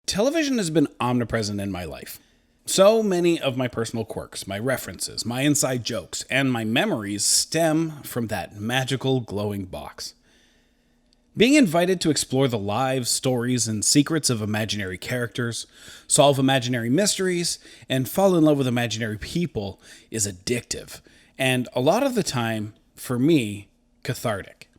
Television has been omnipresent in my life. So many of my personal quirks, my references, my inside jokes, and my memories stem from that magical glowing box. Being invited to explore the lives, stories, and secrets of imaginary characters, solve imaginary mysteries, and fall in love with imaginary people is addictive, and a lot of the time, for me, cathartic.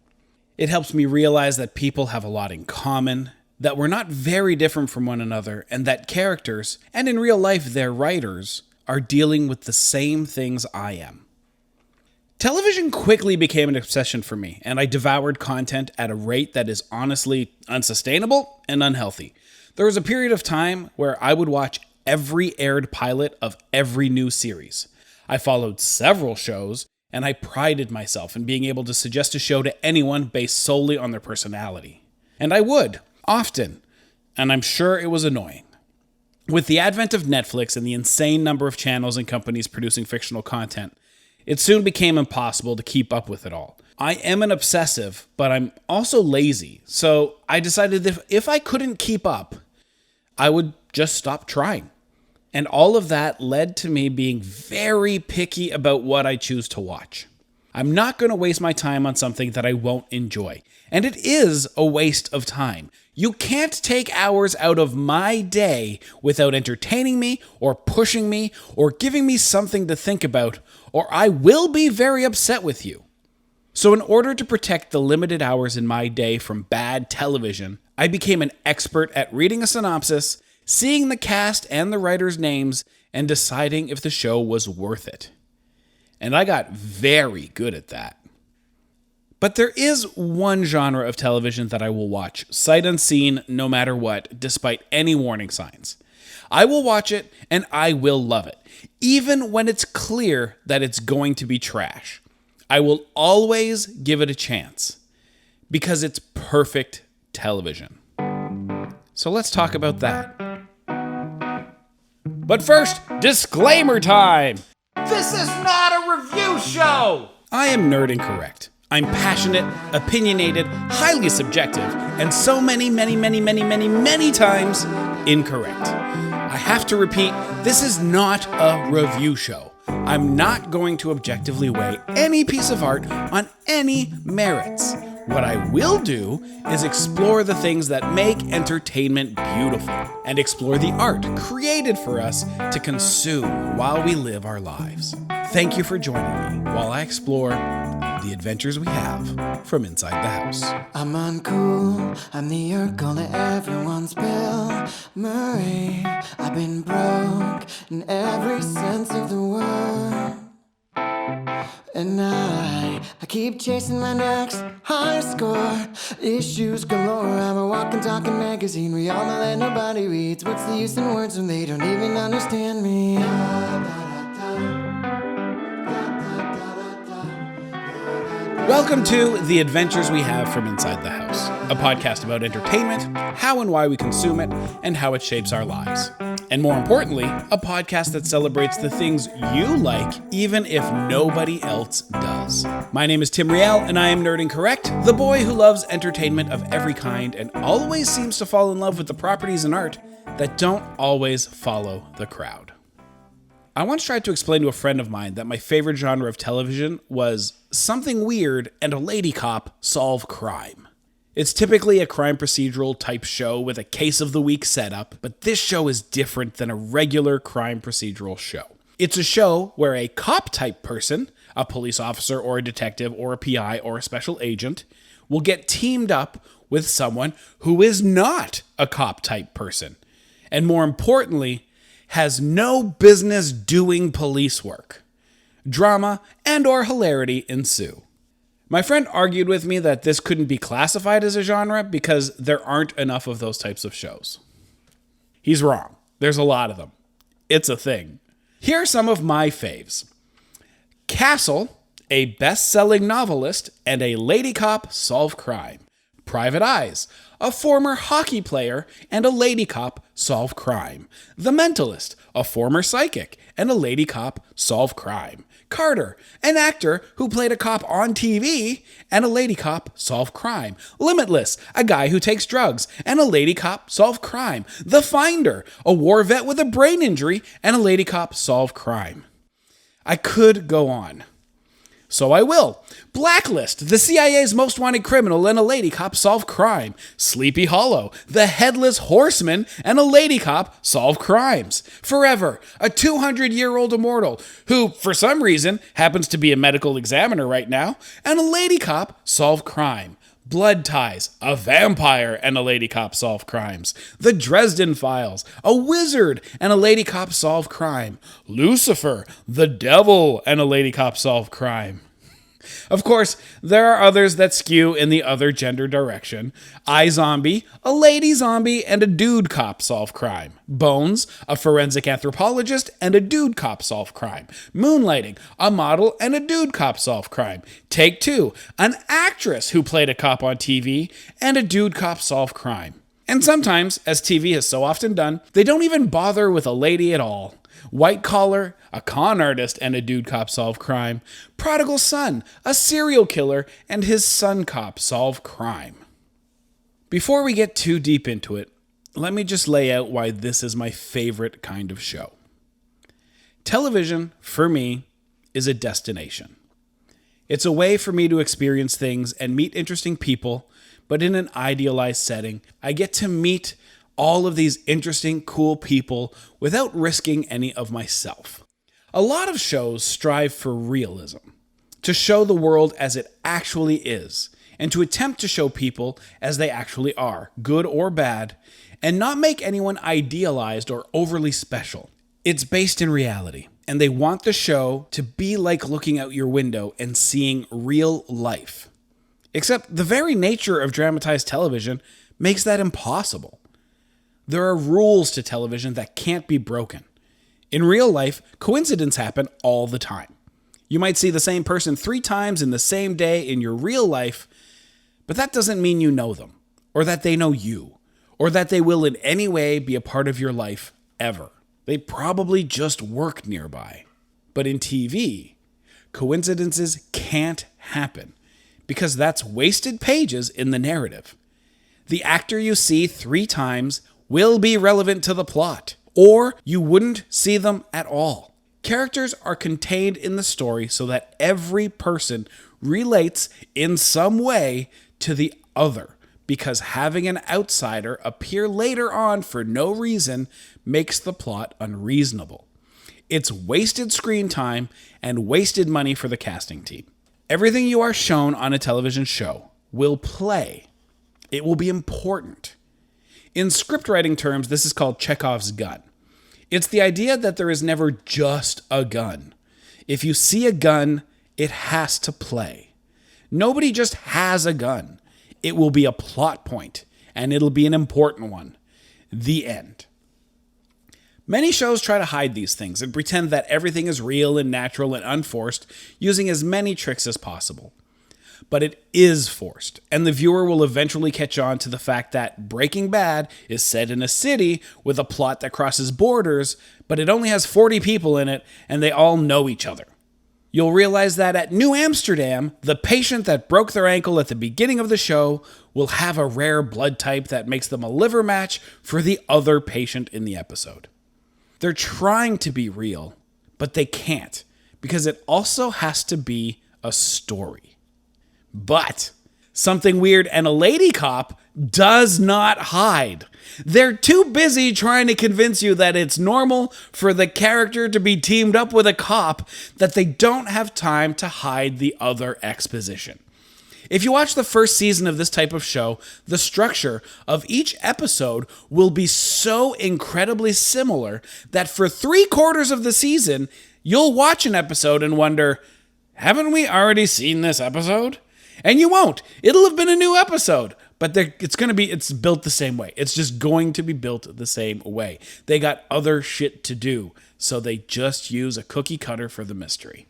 It helps me realize that people have a lot in common, that we're not very different from one another, and that characters, and in real life their writers, are dealing with the same things I am. Television quickly became an obsession for me, and I devoured content at a rate that is honestly unsustainable and unhealthy. There was a period of time where I would watch every aired pilot of every new series. I followed several shows, and I prided myself in being able to suggest a show to anyone based solely on their personality. And I would. Often, and I'm sure it was annoying. With the advent of Netflix and the insane number of channels and companies producing fictional content, it soon became impossible to keep up with it all. I am an obsessive, but I'm also lazy, so I decided that if I couldn't keep up, I would just stop trying. And all of that led to me being very picky about what I choose to watch. I'm not going to waste my time on something that I won't enjoy. And it is a waste of time. You can't take hours out of my day without entertaining me or pushing me or giving me something to think about, or I will be very upset with you. So in order to protect the limited hours in my day from bad television, I became an expert at reading a synopsis, seeing the cast and the writers' names, and deciding if the show was worth it. And I got very good at that. But there is one genre of television that I will watch, sight unseen, no matter what, despite any warning signs. I will watch it, and I will love it, even when it's clear that it's going to be trash. I will always give it a chance, because it's perfect television. So let's talk about that. But first, disclaimer time! This is not a review show! I am nerd incorrect. I'm passionate, opinionated, highly subjective, and so many times incorrect. I have to repeat, this is not a review show. I'm not going to objectively weigh any piece of art on any merits. What I will do is explore the things that make entertainment beautiful and explore the art created for us to consume while we live our lives. Thank you for joining me while I explore the adventures we have from inside the house. I'm uncool, I'm the Urkel to everyone's Bill Murray. I've been broke in every sense of the word. And I keep chasing my next high score. Issues galore, I'm a walking, talking magazine. We all know that nobody reads. What's the use in words when they don't even understand me? Welcome to The Adventures We Have from Inside the House, a podcast about entertainment, how and why we consume it, and how it shapes our lives. And more importantly, a podcast that celebrates the things you like, even if nobody else does. My name is Tim Riel, and I am Nerd Incorrect, the boy who loves entertainment of every kind and always seems to fall in love with the properties in art that don't always follow the crowd. I once tried to explain to a friend of mine that my favorite genre of television was something weird and a lady cop solve crime. It's typically a crime procedural type show with a case of the week setup, but this show is different than a regular crime procedural show. It's a show where a cop type person, a police officer or a detective or a PI or a special agent, will get teamed up with someone who is not a cop type person. And more importantly, has no business doing police work. Drama and or hilarity ensue. My friend argued with me that this couldn't be classified as a genre because there aren't enough of those types of shows. He's wrong. There's a lot of them. It's a thing. Here are some of my faves. Castle, a best-selling novelist and a lady cop solve crime. Private Eyes, a former hockey player and a lady cop solve crime. The Mentalist, a former psychic and a lady cop solve crime. Carter, an actor who played a cop on TV and a lady cop solve crime. Limitless, a guy who takes drugs and a lady cop solve crime. The Finder, a war vet with a brain injury and a lady cop solve crime. I could go on. So I will. Blacklist, the CIA's most wanted criminal and a lady cop solve crime. Sleepy Hollow, the headless horseman and a lady cop solve crimes. Forever, a 200-year-old immortal who, for some reason, happens to be a medical examiner right now, and a lady cop solve crime. Blood Ties, a vampire and a lady cop solve crimes. The Dresden Files, a wizard and a lady cop solve crime. Lucifer, the devil and a lady cop solve crime. Of course, there are others that skew in the other gender direction. iZombie, a lady zombie and a dude cop solve crime. Bones, a forensic anthropologist and a dude cop solve crime. Moonlighting, a model and a dude cop solve crime. Take Two, an actress who played a cop on TV and a dude cop solve crime. And sometimes, as TV has so often done, they don't even bother with a lady at all. White Collar, a con artist and a dude cop solve crime. Prodigal Son, a serial killer and his son cop solve crime. Before we get too deep into it, let me just lay out why this is my favorite kind of show. Television, for me, is a destination. It's a way for me to experience things and meet interesting people, but in an idealized setting. I get to meet all of these interesting, cool people without risking any of myself. A lot of shows strive for realism, to show the world as it actually is, and to attempt to show people as they actually are, good or bad, and not make anyone idealized or overly special. It's based in reality, and they want the show to be like looking out your window and seeing real life. Except the very nature of dramatized television makes that impossible. There are rules to television that can't be broken. In real life, coincidences happen all the time. You might see the same person 3 times in the same day in your real life, but that doesn't mean you know them, or that they know you, or that they will in any way be a part of your life ever. They probably just work nearby. But in TV, coincidences can't happen, because that's wasted pages in the narrative. The actor you see 3 times will be relevant to the plot, or you wouldn't see them at all. Characters are contained in the story so that every person relates in some way to the other, because having an outsider appear later on for no reason makes the plot unreasonable. It's wasted screen time and wasted money for the casting team. Everything you are shown on a television show will play. It will be important. In script writing terms, this is called Chekhov's gun. It's the idea that there is never just a gun. If you see a gun, it has to play. Nobody just has a gun. It will be a plot point, and it'll be an important one. The end. Many shows try to hide these things and pretend that everything is real and natural and unforced, using as many tricks as possible. But it is forced, and the viewer will eventually catch on to the fact that Breaking Bad is set in a city with a plot that crosses borders, but it only has 40 people in it, and they all know each other. You'll realize that at New Amsterdam, the patient that broke their ankle at the beginning of the show will have a rare blood type that makes them a liver match for the other patient in the episode. They're trying to be real, but they can't, because it also has to be a story. But something weird and a lady cop does not hide. They're too busy trying to convince you that it's normal for the character to be teamed up with a cop that they don't have time to hide the other exposition. If you watch the first season of this type of show, the structure of each episode will be so incredibly similar that for 3/4 of the season, you'll watch an episode and wonder, haven't we already seen this episode? And you won't. It'll have been a new episode, but it's built the same way. It's just going to be built the same way. They got other shit to do, so they just use a cookie cutter for the mystery.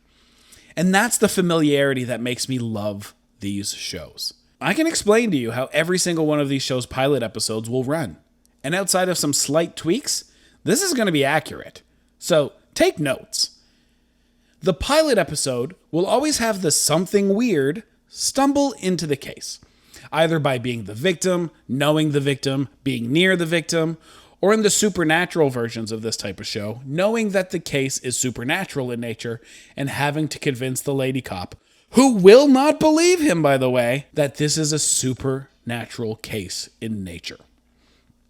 And that's the familiarity that makes me love these shows. I can explain to you how every single one of these shows' pilot episodes will run. And outside of some slight tweaks, this is going to be accurate. So take notes. The pilot episode will always have the something weird stumble into the case, either by being the victim, knowing the victim, being near the victim, or in the supernatural versions of this type of show, knowing that the case is supernatural in nature and having to convince the lady cop, who will not believe him, by the way, that this is a supernatural case in nature.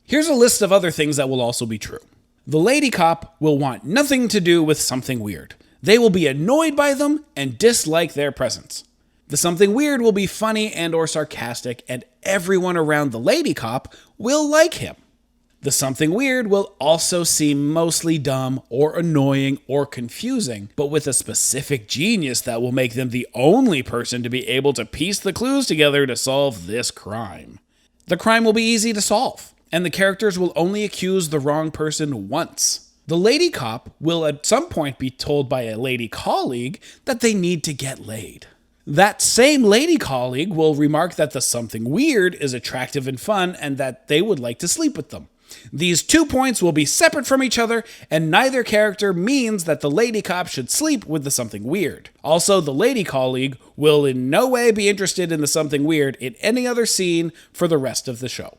Here's a list of other things that will also be true. The lady cop will want nothing to do with something weird. They will be annoyed by them and dislike their presence. The something weird will be funny and or sarcastic, and everyone around the lady cop will like him. The something weird will also seem mostly dumb or annoying or confusing, but with a specific genius that will make them the only person to be able to piece the clues together to solve this crime. The crime will be easy to solve, and the characters will only accuse the wrong person once. The lady cop will at some point be told by a lady colleague that they need to get laid. That same lady colleague will remark that the something weird is attractive and fun and that they would like to sleep with them. These 2 points will be separate from each other, and neither character means that the lady cop should sleep with the something weird. Also, the lady colleague will in no way be interested in the something weird in any other scene for the rest of the show.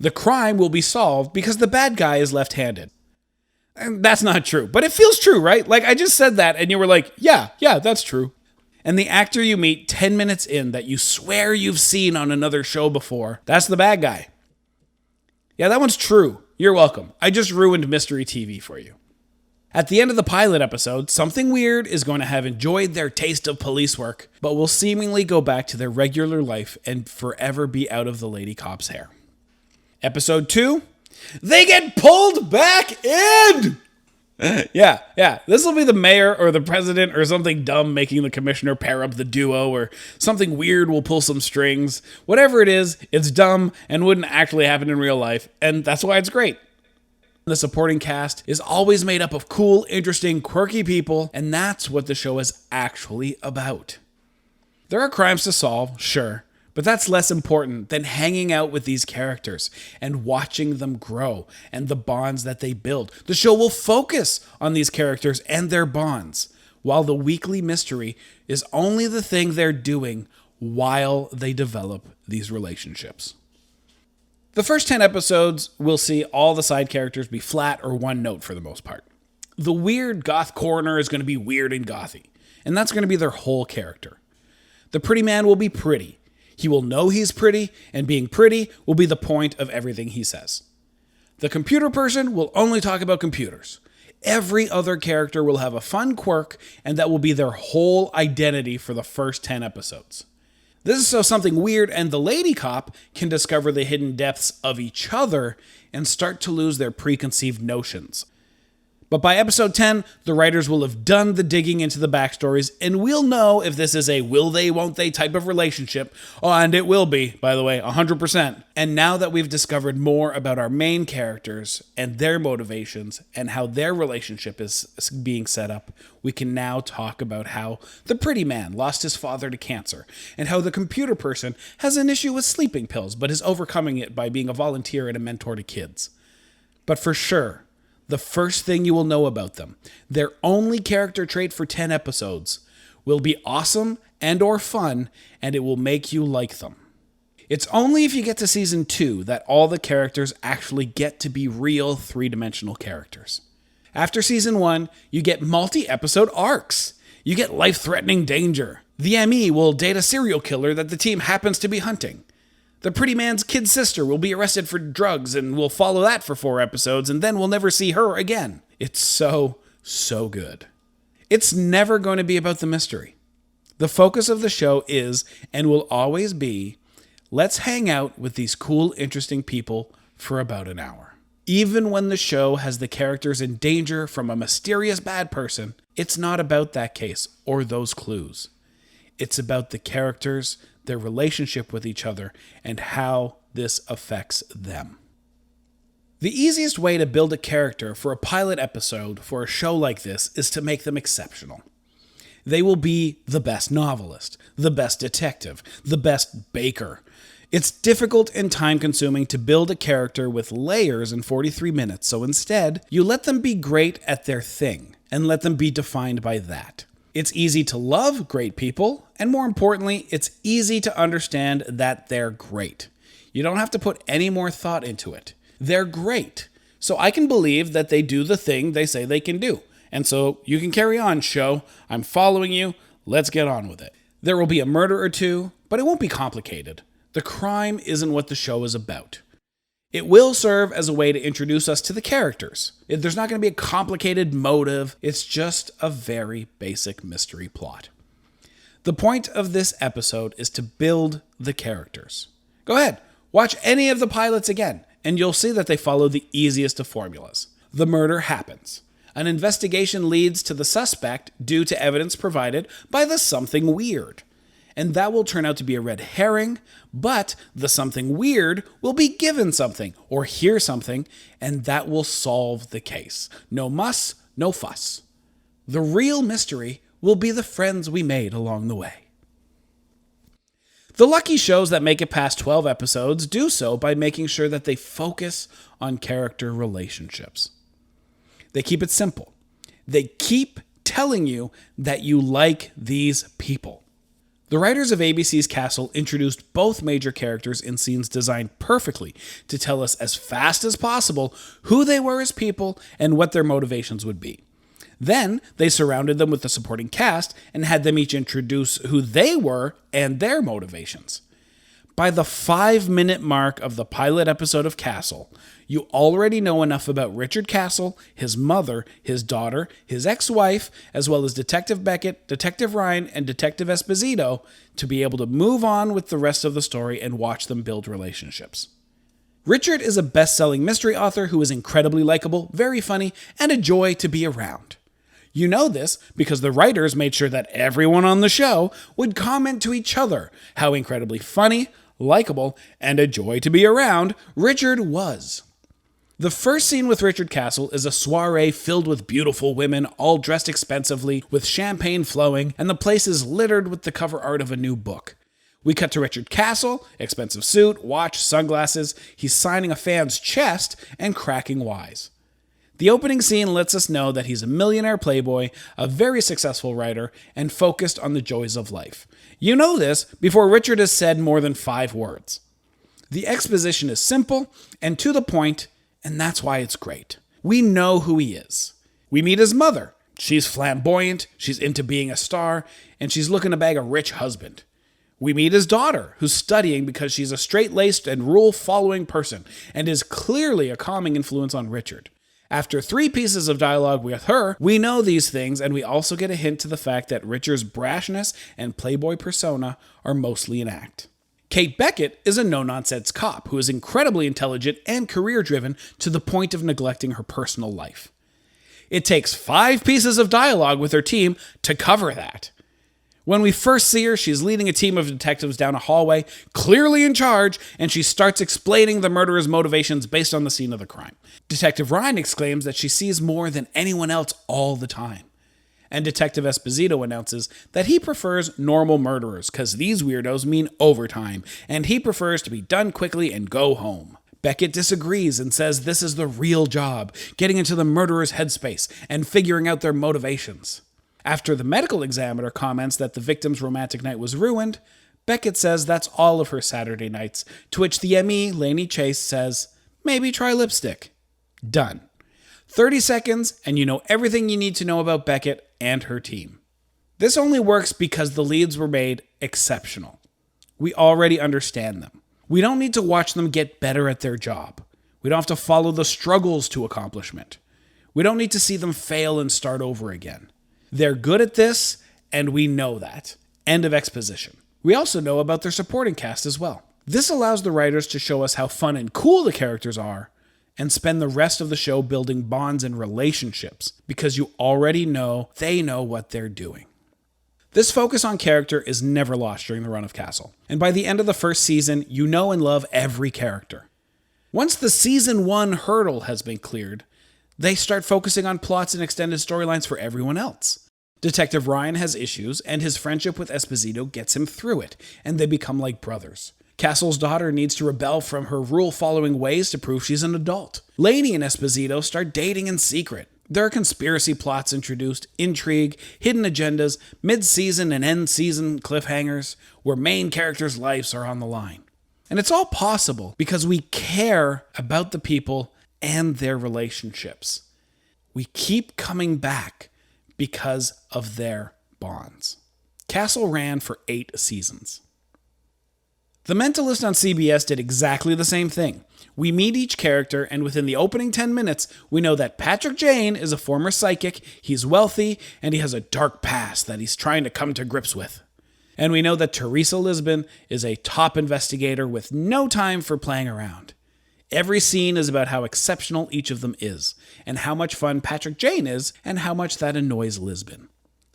The crime will be solved because the bad guy is left-handed. And that's not true, but it feels true, right? Like, I just said that, and you were like, yeah, that's true. And the actor you meet 10 minutes in that you swear you've seen on another show before, that's the bad guy. Yeah, that one's true. You're welcome. I just ruined mystery TV for you. At the end of the pilot episode, something weird is going to have enjoyed their taste of police work, but will seemingly go back to their regular life and forever be out of the lady cop's hair. Episode 2, they get pulled back in! Yeah. This will be the mayor or the president or something dumb making the commissioner pair up the duo, or something weird will pull some strings. Whatever it is, it's dumb and wouldn't actually happen in real life, and that's why it's great. The supporting cast is always made up of cool, interesting, quirky people, and that's what the show is actually about. There are crimes to solve, sure, but that's less important than hanging out with these characters and watching them grow and the bonds that they build. The show will focus on these characters and their bonds, while the weekly mystery is only the thing they're doing while they develop these relationships. The first 10 episodes will see all the side characters be flat or one note for the most part. The weird goth coroner is going to be weird and gothy, and that's going to be their whole character. The pretty man will be pretty. He will know he's pretty, and being pretty will be the point of everything he says. The computer person will only talk about computers. Every other character will have a fun quirk, and that will be their whole identity for the first 10 episodes. This is so something weird and the lady cop can discover the hidden depths of each other and start to lose their preconceived notions. But by episode 10, the writers will have done the digging into the backstories, and we'll know if this is a will they, won't they type of relationship. Oh, and it will be, by the way, 100%. And now that we've discovered more about our main characters and their motivations and how their relationship is being set up, we can now talk about how the pretty man lost his father to cancer, and how the computer person has an issue with sleeping pills, but is overcoming it by being a volunteer and a mentor to kids. But for sure, the first thing you will know about them, their only character trait for 10 episodes, will be awesome and or fun, and it will make you like them. It's only if you get to season 2 that all the characters actually get to be real 3-dimensional characters. After season 1, you get multi-episode arcs. You get life-threatening danger. The ME will date a serial killer that the team happens to be hunting. The pretty man's kid sister will be arrested for drugs, and we'll follow that for 4 episodes, and then we'll never see her again. It's so good. It's never going to be about the mystery. The focus of the show is, and will always be, let's hang out with these cool, interesting people for about an hour. Even when the show has the characters in danger from a mysterious bad person, it's not about that case or those clues. It's about the characters, their relationship with each other, and how this affects them. The easiest way to build a character for a pilot episode for a show like this is to make them exceptional. They will be the best novelist, the best detective, the best baker. It's difficult and time-consuming to build a character with layers in 43 minutes, so instead, you let them be great at their thing, and let them be defined by that. It's easy to love great people, and more importantly, it's easy to understand that they're great. You don't have to put any more thought into it. They're great. So I can believe that they do the thing they say they can do. And so you can carry on, show. I'm following you. Let's get on with it. There will be a murder or two, but it won't be complicated. The crime isn't what the show is about. It will serve as a way to introduce us to the characters. There's not going to be a complicated motive. It's just a very basic mystery plot. The point of this episode is to build the characters. Go ahead, watch any of the pilots again, and you'll see that they follow the easiest of formulas. The murder happens. An investigation leads to the suspect due to evidence provided by the something weird. And that will turn out to be a red herring, but the something weird will be given something or hear something, and that will solve the case. No muss, no fuss. The real mystery will be the friends we made along the way. The lucky shows that make it past 12 episodes do so by making sure that they focus on character relationships. They keep it simple. They keep telling you that you like these people. The writers of ABC's Castle introduced both major characters in scenes designed perfectly to tell us as fast as possible who they were as people and what their motivations would be. Then they surrounded them with the supporting cast and had them each introduce who they were and their motivations. By the 5-minute mark of the pilot episode of Castle, you already know enough about Richard Castle, his mother, his daughter, his ex-wife, as well as Detective Beckett, Detective Ryan, and Detective Esposito to be able to move on with the rest of the story and watch them build relationships. Richard is a best-selling mystery author who is incredibly likable, very funny, and a joy to be around. You know this because the writers made sure that everyone on the show would comment to each other how incredibly funny, likable, and a joy to be around Richard was. The first scene with Richard Castle is a soiree filled with beautiful women, all dressed expensively, with champagne flowing, and the place is littered with the cover art of a new book. We cut to Richard Castle, expensive suit, watch, sunglasses. He's signing a fan's chest and cracking wise. The opening scene lets us know that he's a millionaire playboy, a very successful writer, and focused on the joys of life. You know this before Richard has said more than 5 words. The exposition is simple and to the point, and that's why it's great. We know who he is. We meet his mother. She's flamboyant, she's into being a star, and she's looking to bag a rich husband. We meet his daughter, who's studying because she's a straight-laced and rule-following person, and is clearly a calming influence on Richard. After 3 pieces of dialogue with her, we know these things, and we also get a hint to the fact that Richard's brashness and playboy persona are mostly an act. Kate Beckett is a no-nonsense cop who is incredibly intelligent and career-driven to the point of neglecting her personal life. It takes 5 pieces of dialogue with her team to cover that. When we first see her, she's leading a team of detectives down a hallway, clearly in charge, and she starts explaining the murderer's motivations based on the scene of the crime. Detective Ryan exclaims that she sees more than anyone else all the time. And Detective Esposito announces that he prefers normal murderers because these weirdos mean overtime, and he prefers to be done quickly and go home. Beckett disagrees and says this is the real job, getting into the murderer's headspace and figuring out their motivations. After the medical examiner comments that the victim's romantic night was ruined, Beckett says that's all of her Saturday nights, to which the ME, Lainey Chase, says, maybe try lipstick. Done. 30 seconds, and you know everything you need to know about Beckett and her team. This only works because the leads were made exceptional. We already understand them. We don't need to watch them get better at their job. We don't have to follow the struggles to accomplishment. We don't need to see them fail and start over again. They're good at this, and we know that. End of exposition. We also know about their supporting cast as well. This allows the writers to show us how fun and cool the characters are, and spend the rest of the show building bonds and relationships, because you already know they know what they're doing. This focus on character is never lost during the run of Castle, and by the end of the first season, you know and love every character. Once the season 1 hurdle has been cleared, they start focusing on plots and extended storylines for everyone else. Detective Ryan has issues, and his friendship with Esposito gets him through it, and they become like brothers. Castle's daughter needs to rebel from her rule-following ways to prove she's an adult. Lainey and Esposito start dating in secret. There are conspiracy plots introduced, intrigue, hidden agendas, mid-season and end-season cliffhangers, where main characters' lives are on the line. And it's all possible because we care about the people and their relationships. We keep coming back because of their bonds. Castle ran for 8 seasons. The Mentalist on CBS did exactly the same thing. We meet each character, and within the opening 10 minutes, we know that Patrick Jane is a former psychic, he's wealthy, and he has a dark past that he's trying to come to grips with. And we know that Teresa Lisbon is a top investigator with no time for playing around. Every scene is about how exceptional each of them is, and how much fun Patrick Jane is, and how much that annoys Lisbon.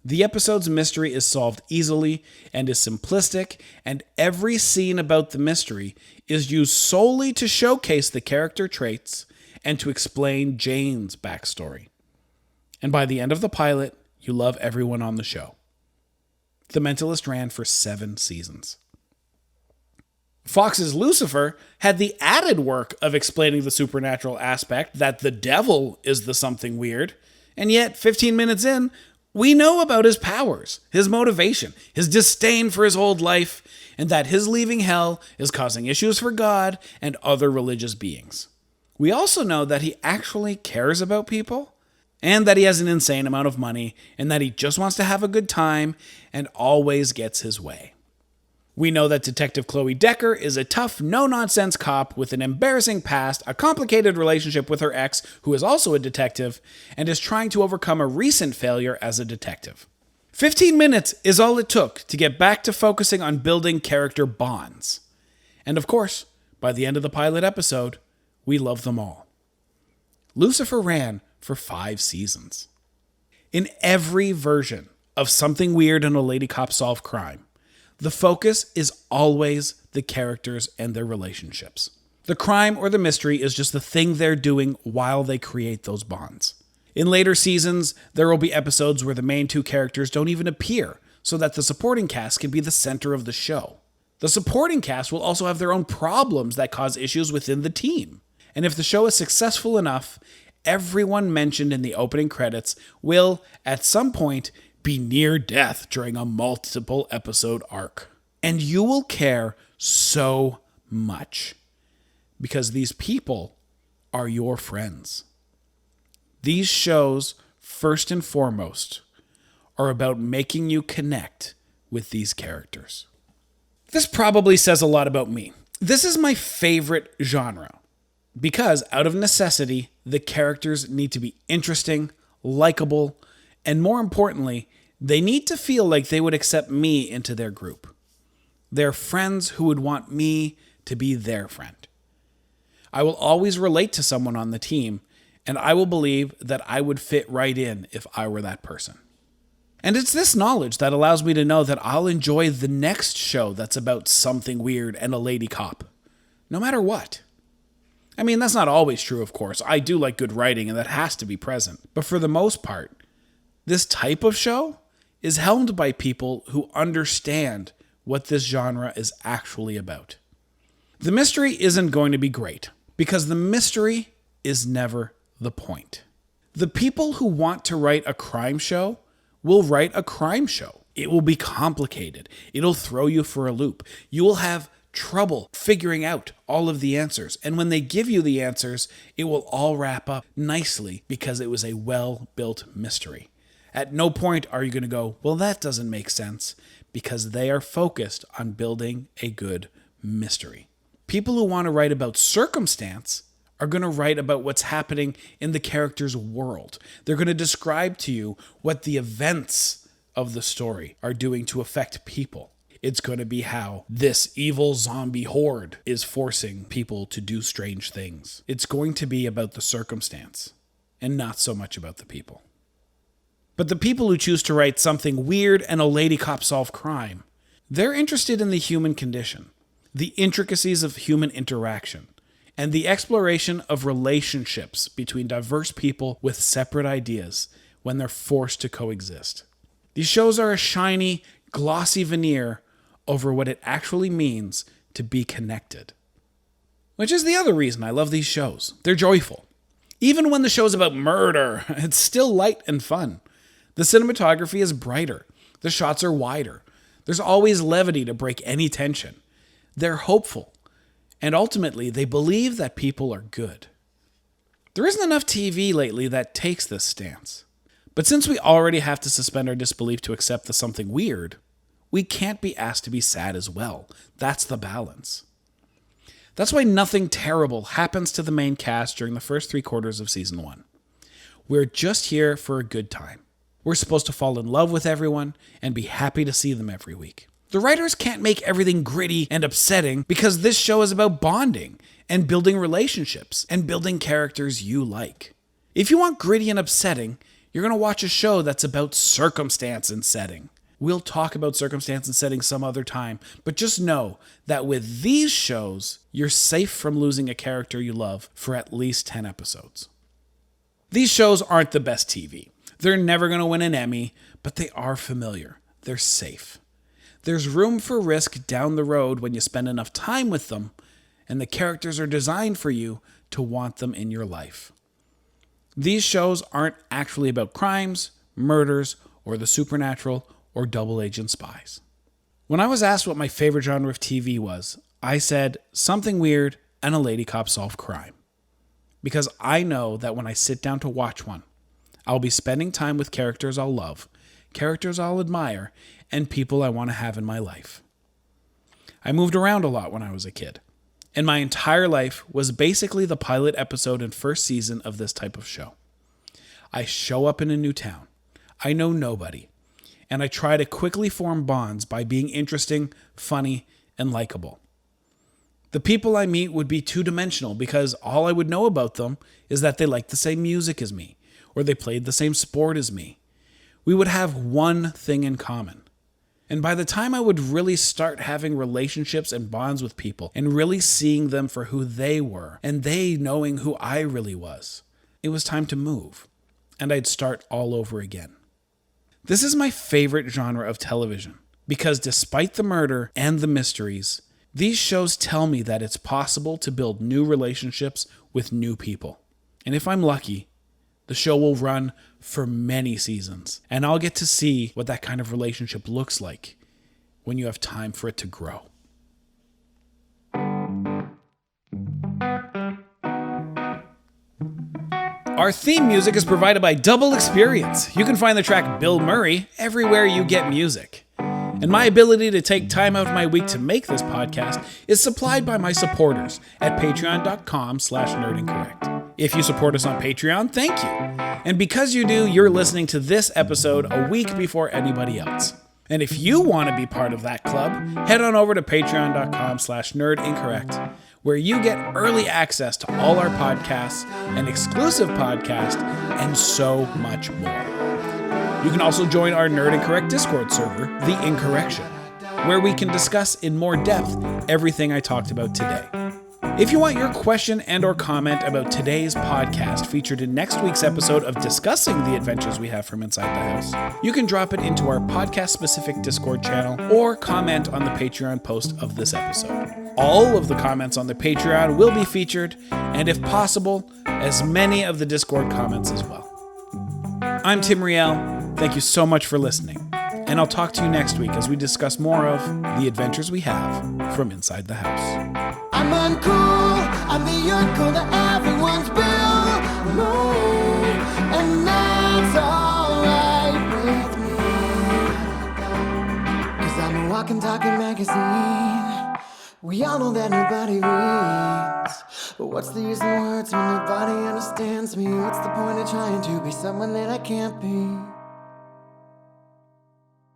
The episode's mystery is solved easily and is simplistic, and every scene about the mystery is used solely to showcase the character traits and to explain Jane's backstory. And by the end of the pilot, you love everyone on the show. The Mentalist ran for 7 seasons. Fox's Lucifer had the added work of explaining the supernatural aspect that the devil is the something weird, and yet 15 minutes in, we know about his powers, his motivation, his disdain for his old life, and that his leaving hell is causing issues for God and other religious beings. We also know that he actually cares about people, and that he has an insane amount of money, and that he just wants to have a good time and always gets his way. We know that Detective Chloe Decker is a tough, no-nonsense cop with an embarrassing past, a complicated relationship with her ex, who is also a detective, and is trying to overcome a recent failure as a detective. 15 minutes is all it took to get back to focusing on building character bonds. And of course, by the end of the pilot episode, we love them all. Lucifer ran for 5 seasons. In every version of Something Weird and a Lady Cop Solve Crime, the focus is always the characters and their relationships. The crime or the mystery is just the thing they're doing while they create those bonds. In later seasons, there will be episodes where the main 2 characters don't even appear, so that the supporting cast can be the center of the show. The supporting cast will also have their own problems that cause issues within the team. And if the show is successful enough, everyone mentioned in the opening credits will, at some point, be near death during a multiple episode arc. And you will care so much because these people are your friends. These shows, first and foremost, are about making you connect with these characters. This probably says a lot about me. This is my favorite genre because, out of necessity, the characters need to be interesting, likable, and more importantly, they need to feel like they would accept me into their group. They're friends who would want me to be their friend. I will always relate to someone on the team, and I will believe that I would fit right in if I were that person. And it's this knowledge that allows me to know that I'll enjoy the next show that's about something weird and a lady cop, no matter what. I mean, that's not always true, of course. I do like good writing, and that has to be present. But for the most part, this type of show is helmed by people who understand what this genre is actually about. The mystery isn't going to be great, because the mystery is never the point. The people who want to write a crime show will write a crime show. It will be complicated. It'll throw you for a loop. You will have trouble figuring out all of the answers. And when they give you the answers, it will all wrap up nicely because it was a well-built mystery. At no point are you going to go, well, that doesn't make sense, because they are focused on building a good mystery. People who want to write about circumstance are going to write about what's happening in the character's world. They're going to describe to you what the events of the story are doing to affect people. It's going to be how this evil zombie horde is forcing people to do strange things. It's going to be about the circumstance and not so much about the people. But the people who choose to write Something Weird and a Lady Cop Solve Crime, they're interested in the human condition, the intricacies of human interaction, and the exploration of relationships between diverse people with separate ideas when they're forced to coexist. These shows are a shiny, glossy veneer over what it actually means to be connected. Which is the other reason I love these shows. They're joyful. Even when the show's about murder, it's still light and fun. The cinematography is brighter. The shots are wider. There's always levity to break any tension. They're hopeful. And ultimately, they believe that people are good. There isn't enough TV lately that takes this stance. But since we already have to suspend our disbelief to accept the something weird, we can't be asked to be sad as well. That's the balance. That's why nothing terrible happens to the main cast during the first 3 quarters of season 1. We're just here for a good time. We're supposed to fall in love with everyone and be happy to see them every week. The writers can't make everything gritty and upsetting because this show is about bonding and building relationships and building characters you like. If you want gritty and upsetting, you're going to watch a show that's about circumstance and setting. We'll talk about circumstance and setting some other time, but just know that with these shows, you're safe from losing a character you love for at least 10 episodes. These shows aren't the best TV. They're never going to win an Emmy, but they are familiar. They're safe. There's room for risk down the road when you spend enough time with them, and the characters are designed for you to want them in your life. These shows aren't actually about crimes, murders, or the supernatural, or double agent spies. When I was asked what my favorite genre of TV was, I said something weird and a lady cop solve crime. Because I know that when I sit down to watch one, I'll be spending time with characters I'll love, characters I'll admire, and people I want to have in my life. I moved around a lot when I was a kid, and my entire life was basically the pilot episode and first season of this type of show. I show up in a new town. I know nobody. And I try to quickly form bonds by being interesting, funny, and likable. The people I meet would be two-dimensional because all I would know about them is that they liked the same music as me, or they played the same sport as me. We would have one thing in common. And by the time I would really start having relationships and bonds with people, and really seeing them for who they were, and they knowing who I really was, it was time to move, and I'd start all over again. This is my favorite genre of television, because despite the murder and the mysteries, these shows tell me that it's possible to build new relationships with new people. And if I'm lucky, the show will run for many seasons, and I'll get to see what that kind of relationship looks like when you have time for it to grow. Our theme music is provided by Double Experience. You can find the track Bill Murray everywhere you get music. And my ability to take time out of my week to make this podcast is supplied by my supporters at patreon.com/nerdincorrect. If you support us on Patreon, thank you. And because you do, you're listening to this episode a week before anybody else. And if you want to be part of that club, head on over to patreon.com/nerdincorrect, where you get early access to all our podcasts, an exclusive podcast, and so much more. You can also join our Nerd Incorrect Discord server, The Incorrection, where we can discuss in more depth everything I talked about today. If you want your question and or comment about today's podcast featured in next week's episode of discussing the adventures we have from inside the house, you can drop it into our podcast-specific Discord channel or comment on the Patreon post of this episode. All of the comments on the Patreon will be featured, and if possible, as many of the Discord comments as well. I'm Tim Riel. Thank you so much for listening, and I'll talk to you next week as we discuss more of the adventures we have from inside the house. I'm uncool, I'm the uncle that everyone's Bill Murray, and that's alright with me, 'cause I'm a walking, talking magazine. We all know that nobody reads, but what's the use in words when nobody understands me? What's the point of trying to be someone that I can't be?